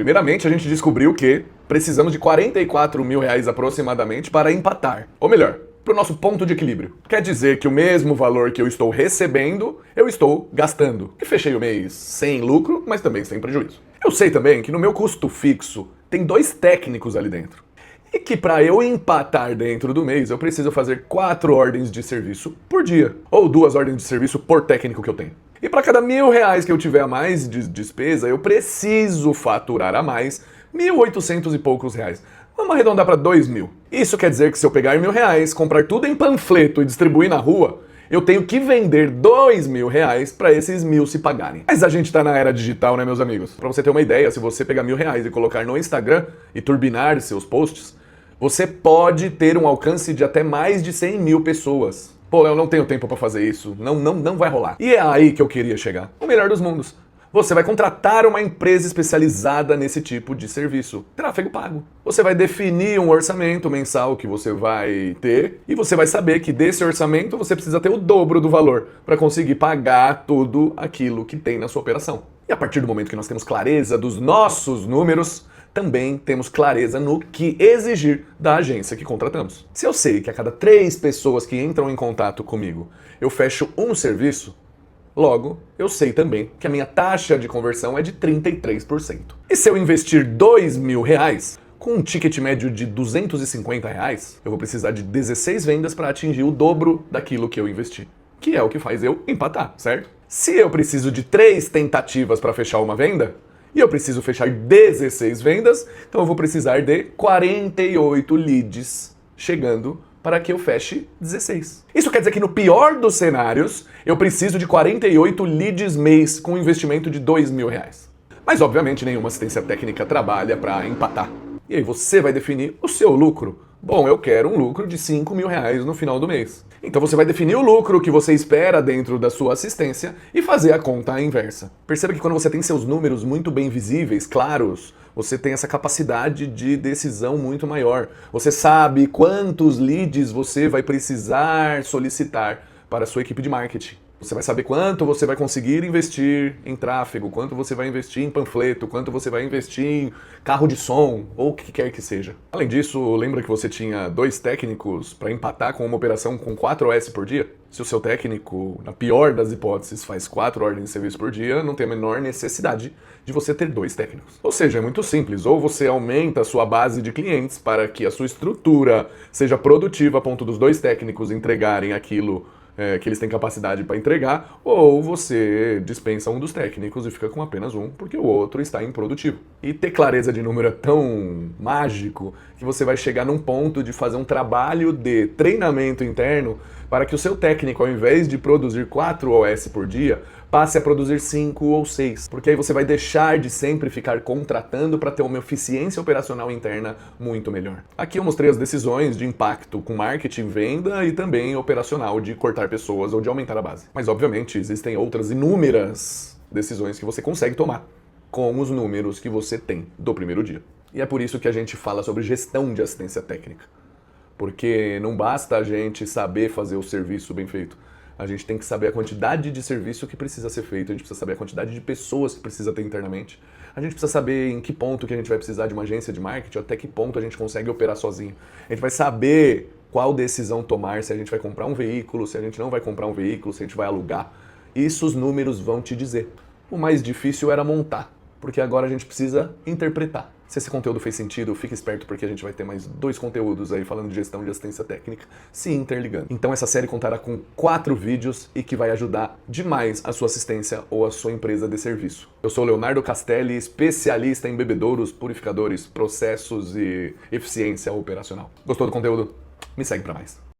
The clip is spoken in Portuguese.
Primeiramente, a gente descobriu que precisamos de R$ 44.000 aproximadamente para empatar. Ou melhor, para o nosso ponto de equilíbrio. Quer dizer que o mesmo valor que eu estou recebendo, eu estou gastando. E fechei o mês sem lucro, mas também sem prejuízo. Eu sei também que no meu custo fixo tem 2 técnicos ali dentro. E que para eu empatar dentro do mês, eu preciso fazer 4 ordens de serviço por dia. Ou 2 ordens de serviço por técnico que eu tenho. E para cada R$ 1.000 que eu tiver a mais de despesa, eu preciso faturar a mais 1.800 e poucos reais. Vamos arredondar para 2.000. Isso quer dizer que se eu pegar R$ 1.000, comprar tudo em panfleto e distribuir na rua, eu tenho que vender R$ 2.000 para esses 1.000 se pagarem. Mas a gente tá na era digital, né, meus amigos? Para você ter uma ideia, se você pegar R$ 1.000 e colocar no Instagram e turbinar seus posts, você pode ter um alcance de até mais de 100 mil pessoas. Pô, eu não tenho tempo para fazer isso. Não vai rolar. E é aí que eu queria chegar. O melhor dos mundos. Você vai contratar uma empresa especializada nesse tipo de serviço. Tráfego pago. Você vai definir um orçamento mensal que você vai ter e você vai saber que desse orçamento você precisa ter o dobro do valor para conseguir pagar tudo aquilo que tem na sua operação. E a partir do momento que nós temos clareza dos nossos números, também temos clareza no que exigir da agência que contratamos. Se eu sei que a cada 3 pessoas que entram em contato comigo, eu fecho um serviço, logo, eu sei também que a minha taxa de conversão é de 33%. E se eu investir R$ 2.000, com um ticket médio de R$ 250, eu vou precisar de 16 vendas para atingir o dobro daquilo que eu investi. Que é o que faz eu empatar, certo? Se eu preciso de 3 tentativas para fechar uma venda, e eu preciso fechar 16 vendas, então eu vou precisar de 48 leads chegando para que eu feche 16. Isso quer dizer que no pior dos cenários, eu preciso de 48 leads mês com um investimento de R$ 2.000. Mas obviamente nenhuma assistência técnica trabalha para empatar. E aí você vai definir o seu lucro. Bom, eu quero um lucro de R$ 5.000 no final do mês. Então você vai definir o lucro que você espera dentro da sua assistência e fazer a conta inversa. Perceba que quando você tem seus números muito bem visíveis, claros, você tem essa capacidade de decisão muito maior. Você sabe quantos leads você vai precisar solicitar para a sua equipe de marketing. Você vai saber quanto você vai conseguir investir em tráfego, quanto você vai investir em panfleto, quanto você vai investir em carro de som, ou o que quer que seja. Além disso, lembra que você tinha 2 técnicos para empatar com uma operação com 4 OS por dia? Se o seu técnico, na pior das hipóteses, faz 4 ordens de serviço por dia, não tem a menor necessidade de você ter 2 técnicos. Ou seja, é muito simples. Ou você aumenta a sua base de clientes para que a sua estrutura seja produtiva a ponto dos 2 técnicos entregarem aquilo que eles têm capacidade para entregar, ou você dispensa um dos técnicos e fica com apenas um, porque o outro está improdutivo. E ter clareza de número é tão mágico que você vai chegar num ponto de fazer um trabalho de treinamento interno para que o seu técnico, ao invés de produzir 4 OS por dia, passe a produzir 5 ou 6. Porque aí você vai deixar de sempre ficar contratando para ter uma eficiência operacional interna muito melhor. Aqui eu mostrei as decisões de impacto com marketing, venda e também operacional de cortar pessoas ou de aumentar a base. Mas obviamente existem outras inúmeras decisões que você consegue tomar com os números que você tem do primeiro dia. E é por isso que a gente fala sobre gestão de assistência técnica. Porque não basta a gente saber fazer o serviço bem feito. A gente tem que saber a quantidade de serviço que precisa ser feito, a gente precisa saber a quantidade de pessoas que precisa ter internamente, a gente precisa saber em que ponto que a gente vai precisar de uma agência de marketing, até que ponto a gente consegue operar sozinho. A gente vai saber qual decisão tomar, se a gente vai comprar um veículo, se a gente não vai comprar um veículo, se a gente vai alugar. Isso os números vão te dizer. O mais difícil era montar, porque agora a gente precisa interpretar. Se esse conteúdo fez sentido, fique esperto porque a gente vai ter mais 2 conteúdos aí falando de gestão de assistência técnica se interligando. Então essa série contará com 4 vídeos e que vai ajudar demais a sua assistência ou a sua empresa de serviço. Eu sou Leonardo Castelli, especialista em bebedouros, purificadores, processos e eficiência operacional. Gostou do conteúdo? Me segue para mais.